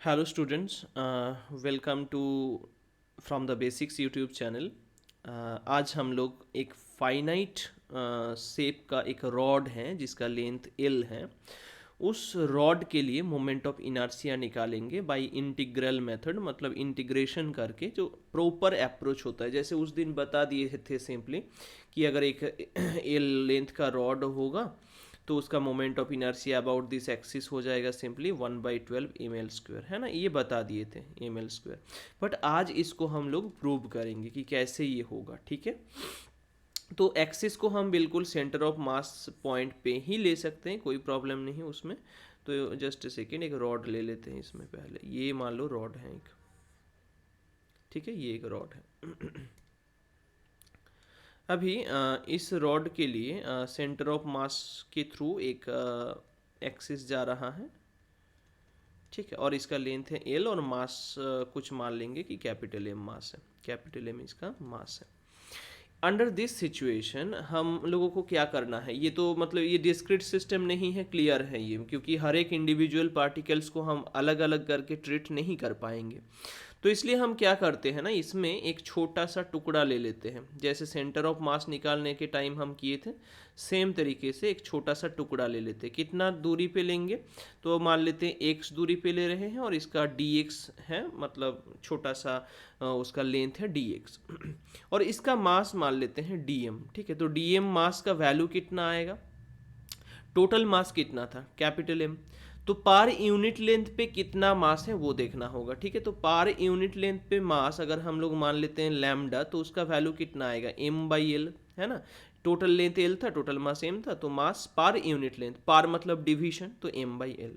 Hello students, welcome to from the basics YouTube channel. आज हम लोग एक फाइनाइट शेप का एक रॉड है जिसका लेंथ एल है। उस रॉड के लिए मोमेंट ऑफ इनर्शिया निकालेंगे बाय इंटीग्रल मेथड, मतलब इंटीग्रेशन करके, जो प्रॉपर अप्रोच होता है। जैसे उस दिन बता दिए थे सिंपली कि अगर एक एल लेंथ का रॉड होगा तो उसका moment of inertia about this axis हो जाएगा सिंपली 1/12 ml², है ना, ये बता दिए थे ml²। बट आज इसको हम लोग प्रूव करेंगे कि कैसे ये होगा, ठीक है। तो एक्सिस को हम बिल्कुल सेंटर ऑफ मास पॉइंट पे ही ले सकते हैं, कोई प्रॉब्लम नहीं उसमें। तो जस्ट सेकेंड, एक रॉड ले लेते हैं इसमें। पहले ये मान लो रॉड है एक, ठीक है, ये एक रॉड है। अभी इस रॉड के लिए सेंटर ऑफ मास के थ्रू एक एक्सिस जा रहा है, ठीक है, और इसका लेंथ है एल, और मास कुछ मान लेंगे कि कैपिटल एम मास है, कैपिटल एम इसका मास है। अंडर दिस सिचुएशन हम लोगों को क्या करना है, ये तो मतलब ये डिस्क्रीट सिस्टम नहीं है, क्लियर है ये, क्योंकि हर एक इंडिविजुअल पार्टिकल्स को हम अलग अलग करके ट्रीट नहीं कर पाएंगे। तो इसलिए हम क्या करते हैं ना, इसमें एक छोटा सा टुकड़ा ले लेते हैं, जैसे सेंटर ऑफ मास निकालने के टाइम हम किए थे, सेम तरीके से एक छोटा सा टुकड़ा ले लेते हैं। कितना दूरी पे लेंगे, तो मान लेते हैं एक्स दूरी पे ले रहे हैं, और इसका डी एक्स है, मतलब छोटा सा उसका लेंथ है डी एक्स। और इसका मास मान लेते हैं डी एम, ठीक है। तो डी एम मास का वैल्यू कितना आएगा, टोटल मास कितना था, कैपिटल एम। तो पार यूनिट लेंथ पे कितना मास है वो देखना होगा, ठीक है। तो पार यूनिट लेंथ पे मास अगर हम लोग मान लेते हैं लैम्डा, तो उसका वैल्यू कितना आएगा, एम बाई एल, है ना। टोटल लेंथ एल था, टोटल मास एम था, तो मास पार यूनिट लेंथ, पार मतलब डिवीजन, तो एम बाई एल।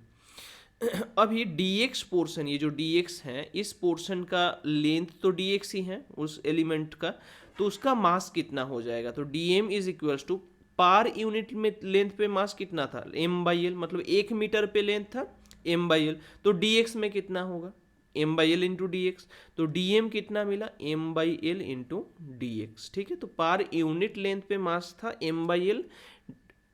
अब ये dx पोर्शन, ये जो dx है, इस पोर्शन का लेंथ तो dx ही है उस एलिमेंट का, तो उसका मास कितना हो जाएगा। तो dm is equals to, per unit में लेंथ पे मास कितना था, m बाई एल, मतलब 1 मीटर पे लेंथ था m बाई एल, तो dx में कितना होगा, m by L into D x. तो dm कितना मिला, m by L into D x, ठीक है। तो पार यूनिट लेंथ पे मास था m बाई एल,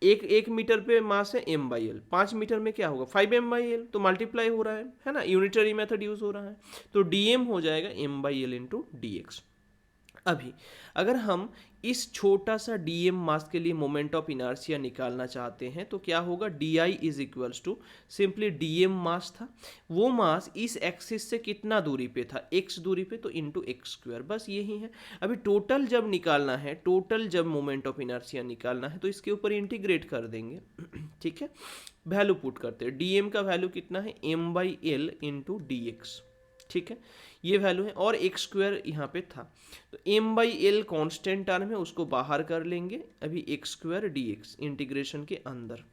एक मीटर पे मास है m बाई एल, 5 मीटर में क्या होगा 5m/l, तो मल्टीप्लाई हो रहा है ना, यूनिटरी मेथड यूज हो रहा है। तो dm हो जाएगा m by L into D x. अभी अगर हम इस छोटा सा dm मास के लिए मोमेंट ऑफ इनर्शिया निकालना चाहते हैं, तो क्या होगा, di is equals to, simply dm mass था, वो मास इस एक्सिस से कितना दूरी पे था, x दूरी पे, तो इंटू x², बस यही है। अभी टोटल जब निकालना है, टोटल जब मोमेंट ऑफ इनर्शिया निकालना है, तो इसके ऊपर इंटीग्रेट कर देंगे। ठीक है, वैल्यू पुट करते हैं, dm का वैल्यू कितना है, m by L into D x, ठीक है, ये वैल्यू है, और x² यहाँ पे था। तो m by L constant term है, उसको बाहर कर लेंगे। अभी x² dx इंटीग्रेशन के अंदर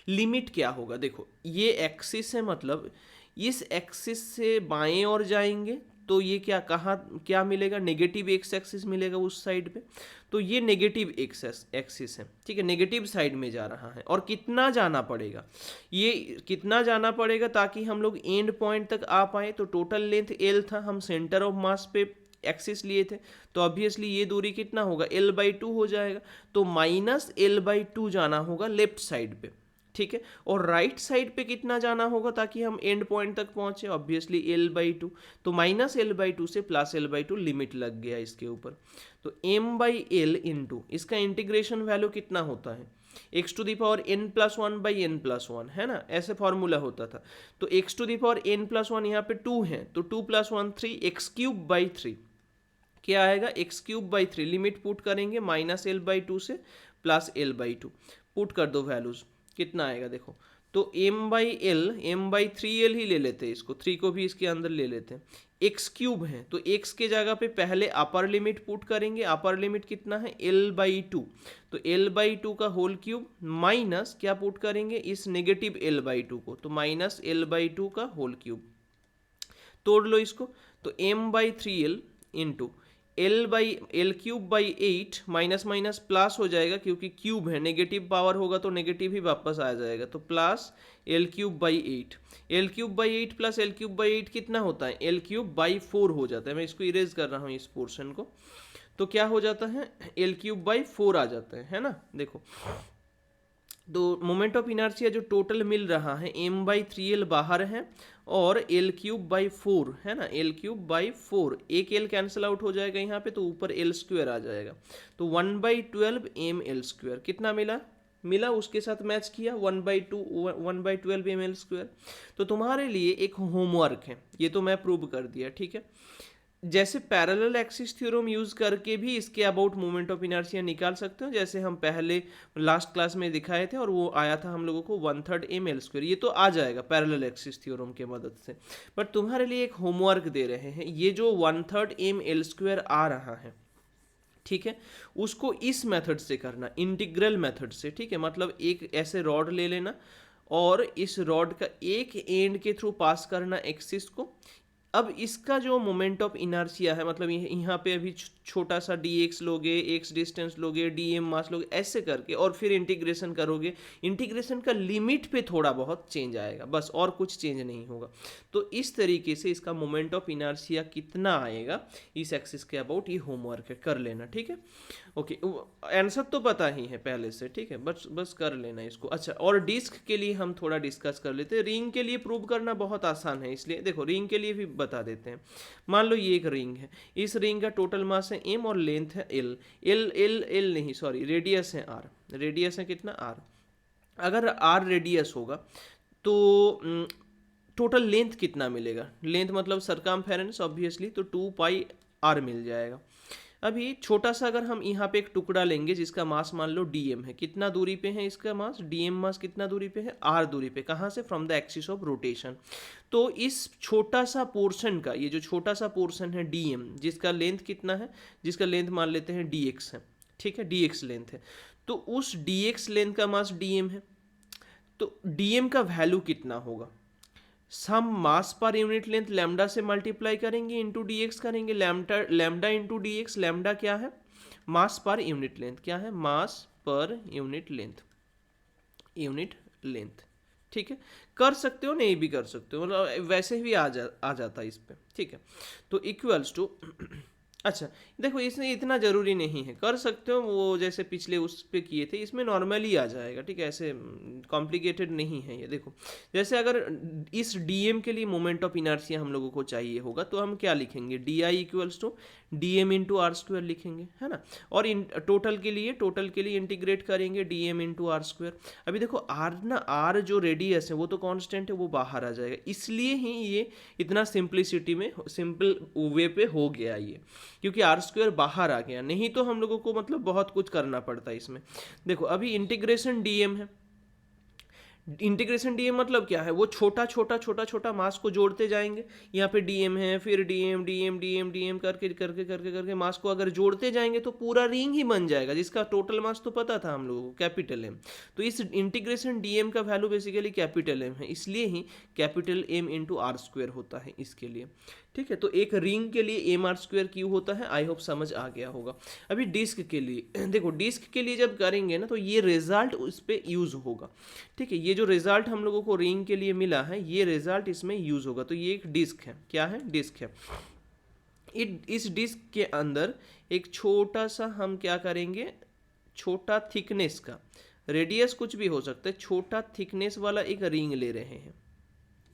लिमिट क्या होगा, देखो ये एक्सिस है, मतलब इस एक्सिस से बाएं ओर जाएंगे तो ये क्या, कहाँ क्या मिलेगा, नेगेटिव एक्स एक्सिस मिलेगा उस साइड पे। तो ये नेगेटिव एक्स एक्सिस है, ठीक है, नेगेटिव साइड में जा रहा है। और कितना जाना पड़ेगा, ये कितना जाना पड़ेगा ताकि हम लोग एंड पॉइंट तक आ पाए। तो टोटल लेंथ एल था, हम सेंटर ऑफ मास पे एक्सिस लिए थे, तो ऑब्वियसली ये दूरी कितना होगा, l/2 हो जाएगा। तो -l/2 जाना होगा लेफ्ट साइड पे, ठीक है। और राइट साइड पे कितना जाना होगा ताकि हम एंड पॉइंट तक पहुंचे, ऑब्वियसली l/2। तो -l/2 से +l/2 लिमिट लग गया इसके ऊपर। तो m बाई एल इंटू इसका इंटीग्रेशन वैल्यू कितना होता है, x⁻n+1/n+1, है ना, ऐसे फॉर्मूला होता था। तो x⁻n+1 यहाँ पे 2 है, तो 2+1 3, x³ क्या आएगा, x³ लिमिट पुट करेंगे -l/2 से +l/2, पुट कर दो वैल्यूज, कितना आएगा देखो। तो m/3l ही ले लेते हैं, इसको 3 को भी इसके अंदर ले लेते हैं। x³ है तो x के जगह पे पहले अपर लिमिट पुट करेंगे, अपर लिमिट कितना है l/2, तो l/2 का होल क्यूब माइनस क्या पुट करेंगे, इस नेगेटिव l/2 को, तो -l/2 का होल क्यूब, तोड़ लो इसको। तो m/3l into l/3/8 minus minus plus हो जाएगा, क्योंकि क्यूब है, नेगेटिव पावर होगा तो नेगेटिव ही वापस आ जाएगा, तो plus l³/8, l³/8 plus l³/8 कितना होता है, l³/4 हो जाता है। मैं इसको इरेज कर रहा हूँ इस पोर्शन को, तो क्या हो जाता है, l³/4 आ जाता है ना। देखो तो मोमेंट ऑफ इनर्शिया जो टोटल मिल रहा है m/3l बाहर है और l³/4 है ना, l³/4, एक l कैंसिल आउट हो जाएगा यहाँ पे, तो ऊपर l² आ जाएगा, तो 1/12 ml²। कितना मिला उसके साथ मैच किया, 1/12 ml²। तो तुम्हारे लिए एक होमवर्क है, ये तो मैं प्रूव कर दिया, ठीक है। जैसे पैरेलल एक्सिस थ्योरम यूज करके भी इसके अबाउट मोमेंट ऑफ इनर्शिया निकाल सकते हो, जैसे हम पहले लास्ट क्लास में दिखाए थे, और वो आया था हम लोगों को 1/3 ml²। ये तो आ जाएगा पैरेलल एक्सिस थ्योरम के मदद से, बट तुम्हारे लिए एक होमवर्क दे रहे हैं। ये जो 1/3 ml² आ रहा है, ठीक है, उसको इस मेथड से करना, इंटीग्रल मेथड से, ठीक है। मतलब एक ऐसे रॉड ले लेना और इस रॉड का एक एंड के थ्रू पास करना एक्सिस को। अब इसका जो मोमेंट ऑफ इनर्शिया है, मतलब यहाँ पे अभी छोटा सा dx लोगे, x डिस्टेंस लोगे, dm मास लोगे, ऐसे करके और फिर इंटीग्रेशन करोगे। इंटीग्रेशन का लिमिट पे थोड़ा बहुत चेंज आएगा, बस, और कुछ चेंज नहीं होगा। तो इस तरीके से इसका मोमेंट ऑफ इनर्शिया कितना आएगा इस एक्सिस के अबाउट, ये होमवर्क है, कर लेना, ठीक है। ओके, आंसर तो पता ही है पहले से, ठीक है, बस कर लेना इसको। अच्छा, और डिस्क के लिए हम थोड़ा डिस्कस कर लेते हैं। रिंग के लिए प्रूव करना बहुत आसान है, इसलिए देखो रिंग के लिए भी बता देते हैं। मान लो ये एक रिंग है, इस रिंग का टोटल मास है m और लेंथ है l नहीं, सॉरी, रेडियस है r। रेडियस है कितना, r। अगर r रेडियस होगा तो टोटल लेंथ कितना मिलेगा, लेंथ मतलब सरकमफेरेंस ऑब्वियसली, तो 2πr मिल जाएगा। अभी छोटा सा अगर हम यहाँ पे एक टुकड़ा लेंगे जिसका मास मान लो dm है, कितना दूरी पे है इसका मास, dm मास कितना दूरी पे है, r दूरी पे, कहाँ से, from the axis of rotation. तो इस छोटा सा पोर्शन का, ये जो छोटा सा पोर्शन है dm, जिसका लेंथ कितना है, जिसका लेंथ मान लेते हैं dx है, ठीक है, dx लेंथ है, तो उस dx लेंथ का मास dm है, तो dm का वैल्यू कितना होगा, सम मास पर यूनिट लेंथ लैम्डा से मल्टीप्लाई करेंगे, इंटू dx करेंगे, लैम्डा इंटू dx। लैम्डा क्या है, मास पर यूनिट लेंथ, क्या है, मास पर यूनिट लेंथ, ठीक है। कर सकते हो, नहीं भी कर सकते हो, मतलब वैसे भी आ जाता है इस पे, ठीक है। तो इक्वल्स टू अच्छा, देखो इसमें इतना ज़रूरी नहीं है, कर सकते हो, वो जैसे पिछले उस पे किए थे, इसमें नॉर्मली आ जाएगा, ठीक है, ऐसे कॉम्प्लिकेटेड नहीं है ये। देखो जैसे अगर इस dm के लिए मोमेंट ऑफ इनर्शिया हम लोगों को चाहिए होगा, तो हम क्या लिखेंगे, di equals to dm into r² लिखेंगे, है ना। और टोटल के लिए इंटीग्रेट करेंगे dm इंटू r²। अभी देखो r ना, r जो रेडियस है वो तो कांस्टेंट है, वो बाहर आ जाएगा, इसलिए ही ये इतना सिंप्लिसिटी में, सिंपल वे पे हो गया ये, क्योंकि r² बाहर आ गया, नहीं तो हम लोगों को मतलब बहुत कुछ करना पड़ता है इसमें। देखो अभी इंटीग्रेशन dm है, इंटीग्रेशन dm मतलब क्या है, वो छोटा मास को जोड़ते जाएंगे, यहाँ पे dm है, फिर dm करके मास को अगर जोड़ते जाएंगे तो पूरा रिंग ही बन जाएगा, जिसका टोटल मास तो पता था हम लोगों को, कैपिटल M। तो इस इंटीग्रेशन dm का वैल्यू बेसिकली कैपिटल M है, इसलिए ही कैपिटल M इंटू r² होता है इसके लिए, ठीक है। तो एक रिंग के लिए mr² क्यों होता है, आई होप समझ आ गया होगा। अभी डिस्क के लिए देखो, डिस्क के लिए जब करेंगे ना, तो ये रिजल्ट उस पर यूज होगा, ठीक है। ये जो रिजल्ट हम लोगों को रिंग के लिए मिला है, ये रिजल्ट इसमें यूज होगा। तो ये एक डिस्क है, क्या है, डिस्क है। इस डिस्क के अंदर एक छोटा सा हम क्या करेंगे, छोटा थिकनेस का, रेडियस कुछ भी हो सकता है, छोटा थिकनेस वाला एक रिंग ले रहे हैं।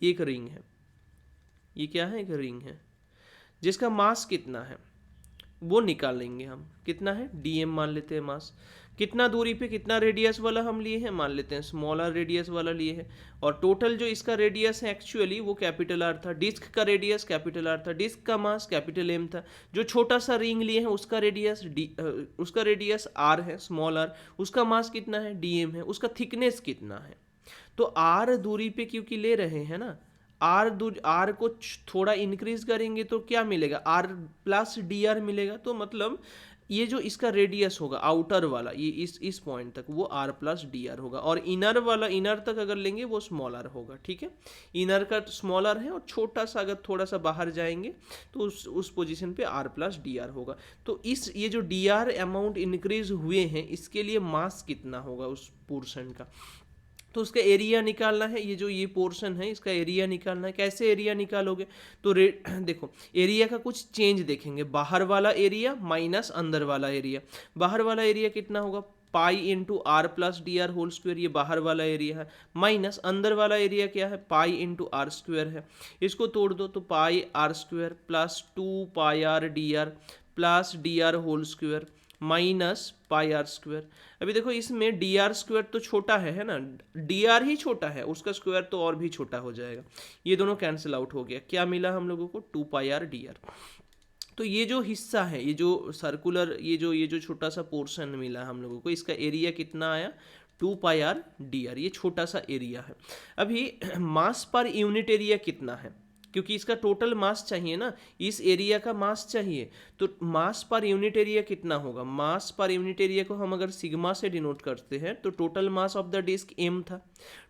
एक रिंग है, ये क्या है, एक रिंग है, जिसका मास कितना है वो निकालेंगे हम, कितना है, dm मान लेते हैं मास। कितना दूरी पे कितना रेडियस वाला हम लिए हैं, मान लेते हैं स्मॉलर रेडियस वाला लिए हैं। और टोटल जो इसका रेडियस है एक्चुअली वो कैपिटल R था, डिस्क का रेडियस कैपिटल R था, डिस्क का मास कैपिटल M था। जो छोटा सा रिंग लिए हैं उसका रेडियस R है, स्मॉल r, उसका मास कितना है, dm है, उसका थिकनेस कितना है। तो r दूरी पे क्योंकि ले रहे हैं ना, आर को थोड़ा इंक्रीज करेंगे तो क्या मिलेगा, r प्लस dr मिलेगा। तो मतलब ये जो इसका रेडियस होगा आउटर वाला, ये इस पॉइंट तक, वो r प्लस dr होगा, और इनर तक अगर लेंगे वो स्मॉलर होगा, ठीक है। इनर का स्मॉलर है, और छोटा सा अगर थोड़ा सा बाहर जाएंगे तो उस पोजीशन पे r प्लस dr होगा। तो ये जो dr अमाउंट इंक्रीज हुए हैं, इसके लिए मास कितना होगा उस पोर्शन का, तो उसका एरिया निकालना है। ये पोर्शन है, इसका एरिया निकालना है। कैसे एरिया निकालोगे, तो देखो एरिया का कुछ चेंज देखेंगे, बाहर वाला एरिया माइनस अंदर वाला एरिया। बाहर वाला एरिया कितना होगा, pi into R plus D R whole square, ये बाहर वाला एरिया है, माइनस अंदर वाला एरिया क्या है, पाई इंटू आर स्क्वायर है। इसको तोड़ दो तो pi R square plus 2 pi R D R plus D R whole square minus pi R square. अभी देखो इसमें डी आर स्क्वायर तो छोटा है ना, डी आर ही छोटा है, उसका स्क्वायर तो और भी छोटा हो जाएगा, ये दोनों कैंसिल आउट हो गया। क्या मिला हम लोगों को, 2 पाई आर डी आर। तो ये जो हिस्सा है, ये जो सर्कुलर, ये जो छोटा सा पोर्शन मिला हम लोगों को, इसका एरिया कितना आया, 2 पाई आर डी आर, ये छोटा सा एरिया है। अभी मास पर यूनिट एरिया कितना है, क्योंकि इसका टोटल मास चाहिए ना, इस एरिया का मास चाहिए, तो मास पर यूनिट एरिया कितना होगा, मास पर यूनिट एरिया को हम अगर सिग्मा से डिनोट करते हैं तो total mass of the disc m था,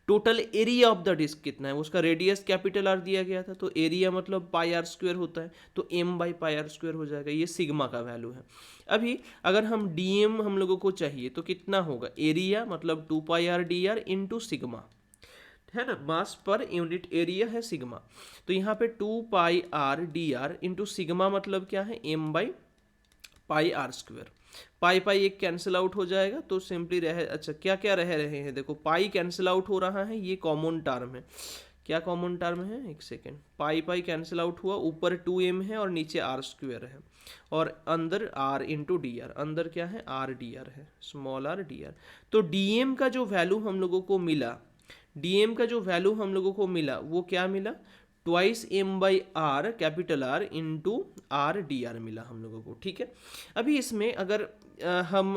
total area of the disc कितना है, उसका रेडियस कैपिटल आर दिया गया था, तो एरिया मतलब पाई आर स्क्वायर होता है, तो m by pi R square हो जाएगा, ये सिग्मा का वैल्यू है। अभी अगर हम dm हम लोगों को चाहिए तो कितना होगा, एरिया मतलब 2 pi R D R into sigma, है ना, मास पर यूनिट एरिया है सिग्मा। तो यहाँ पे 2 pi R D R into sigma मतलब क्या है, m by pi R square. Pi pi एक कैंसिल आउट हो जाएगा, तो सिंपली रह, अच्छा क्या क्या रह रहे हैं, देखो पाई कैंसिल आउट हो रहा है, ये कॉमन टर्म है, क्या कॉमन टर्म है, एक सेकेंड, पाई पाई कैंसिल आउट हुआ, ऊपर 2m है और नीचे आर स्क्वायर है, और अंदर r इंटू डी आर, अंदर क्या है, आर डी आर है, स्मॉल आर डी आर। तो dm का जो वैल्यू हम लोगों को मिला, dm का जो वैल्यू हम लोगों को मिला वो क्या मिला, twice m by are capital R into R D are मिला हम लोगों को, ठीक है। अभी इसमें अगर हम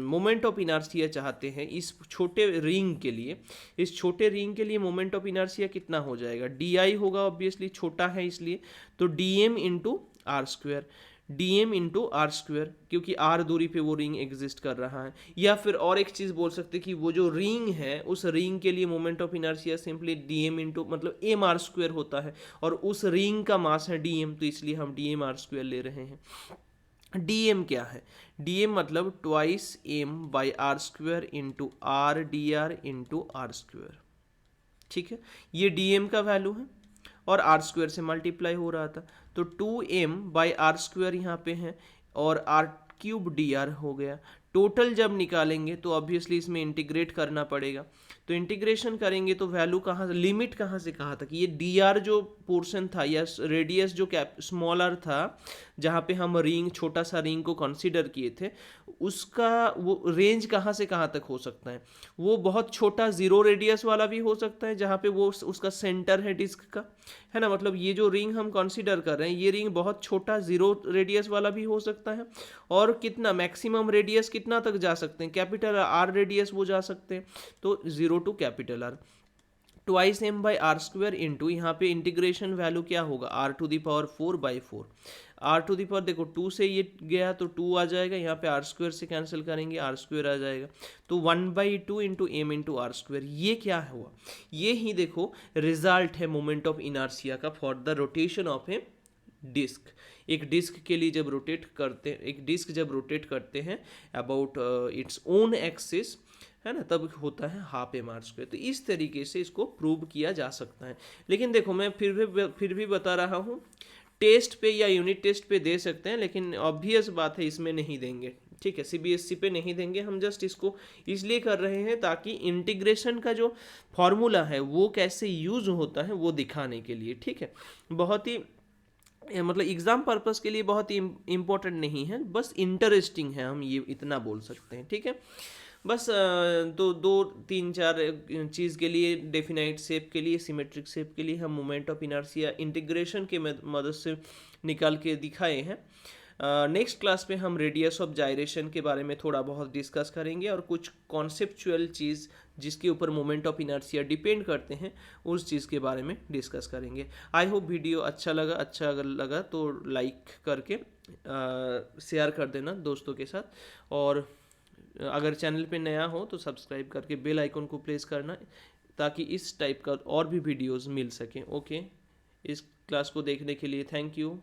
मोमेंट ऑफ इनर्शिया चाहते हैं इस छोटे रिंग के लिए, इस छोटे रिंग के लिए मोमेंट ऑफ इनर्शिया कितना हो जाएगा, di होगा, ऑब्वियसली छोटा है इसलिए, तो dm into R square, dm into R square, क्योंकि r दूरी पे वो रिंग एग्जिस्ट कर रहा है। या फिर और एक चीज़ बोल सकते कि वो जो रिंग है उस रिंग के लिए moment of inertia simply dm into मतलब एम आर स्क्वायर होता है, और उस रिंग का मास है dm, तो इसलिए हम dm आर स्क्वायर ले रहे हैं। dm क्या है, dm मतलब twice m by R square into R D R into R square, ठीक है, ये dm का वैल्यू है और आर स्क्वायर से मल्टीप्लाई हो रहा था, तो 2m बाई आर स्क्वायर यहाँ पे है और आर क्यूब डी आर हो गया। टोटल जब निकालेंगे तो ऑब्वियसली इसमें इंटीग्रेट करना पड़ेगा, तो इंटीग्रेशन करेंगे तो वैल्यू कहाँ, लिमिट कहाँ से कहाँ तक, ये डी आर जो पोर्शन था या रेडियस जो कैप स्मॉल आर था जहाँ पे हम रिंग, छोटा सा रिंग को कंसीडर किए थे, उसका वो रेंज कहाँ से कहाँ तक हो सकता है, वो बहुत छोटा जीरो रेडियस वाला भी हो सकता है जहाँ पे वो उसका सेंटर है डिस्क का, है ना, मतलब ये जो रिंग हम कंसीडर कर रहे हैं ये रिंग बहुत छोटा जीरो रेडियस वाला भी हो सकता है, और कितना मैक्सिमम रेडियस कितना तक जा सकते हैं, कैपिटल आर रेडियस वो जा सकते हैं, तो 0 to capital R, twice m by R square into यहाँ पे इंटीग्रेशन वैल्यू क्या होगा, r to the power 4 by 4, r to the power देखो 2 से ये गया तो 2 आ जाएगा, यहाँ पे आर स्क्वायर से कैंसिल करेंगे आर स्क्वायर आ जाएगा, तो 1/2 into M into R square. ये क्या हुआ, ये ही देखो रिजल्ट है मोमेंट ऑफ इनर्शिया का for the rotation of a disc. एक डिस्क के लिए जब रोटेट करते हैं, एक डिस्क जब रोटेट करते हैं अबाउट इट्स ओन एक्सिस, है ना, तब होता है हाफ एम आर स्क्वायर। तो इस तरीके से इसको प्रूव किया जा सकता है। लेकिन देखो मैं फिर भी बता रहा हूँ, टेस्ट पे या यूनिट टेस्ट पे दे सकते हैं, लेकिन ऑब्वियस बात है इसमें नहीं देंगे, ठीक है, सीबीएसई पे नहीं देंगे। हम जस्ट इसको इसलिए कर रहे हैं ताकि इंटीग्रेशन का जो फॉर्मूला है वो कैसे यूज होता है वो दिखाने के लिए, ठीक है। बहुत ही मतलब एग्ज़ाम पर्पस के लिए बहुत ही इम्पोर्टेंट नहीं है, बस इंटरेस्टिंग है, हम ये इतना बोल सकते हैं, ठीक है। बस तो 2-3-4 चीज़ के लिए, डेफिनाइट शेप के लिए, सिमेट्रिक शेप के लिए हम मोमेंट ऑफ इनर्शिया इंटीग्रेशन के मदद से निकाल के दिखाए हैं। नेक्स्ट क्लास में हम रेडियस ऑफ जायरेशन के बारे में थोड़ा बहुत डिस्कस करेंगे और कुछ कॉन्सेप्चुअल चीज़ जिसके ऊपर मोमेंट ऑफ इनर्शिया डिपेंड करते हैं उस चीज़ के बारे में डिस्कस करेंगे। आई होप वीडियो अच्छा अगर लगा तो लाइक करके शेयर कर देना दोस्तों के साथ, और अगर चैनल पे नया हो तो सब्सक्राइब करके बेल आइकन को प्रेस करना ताकि इस टाइप का और भी वीडियोस मिल सकें। ओके, इस क्लास को देखने के लिए थैंक यू।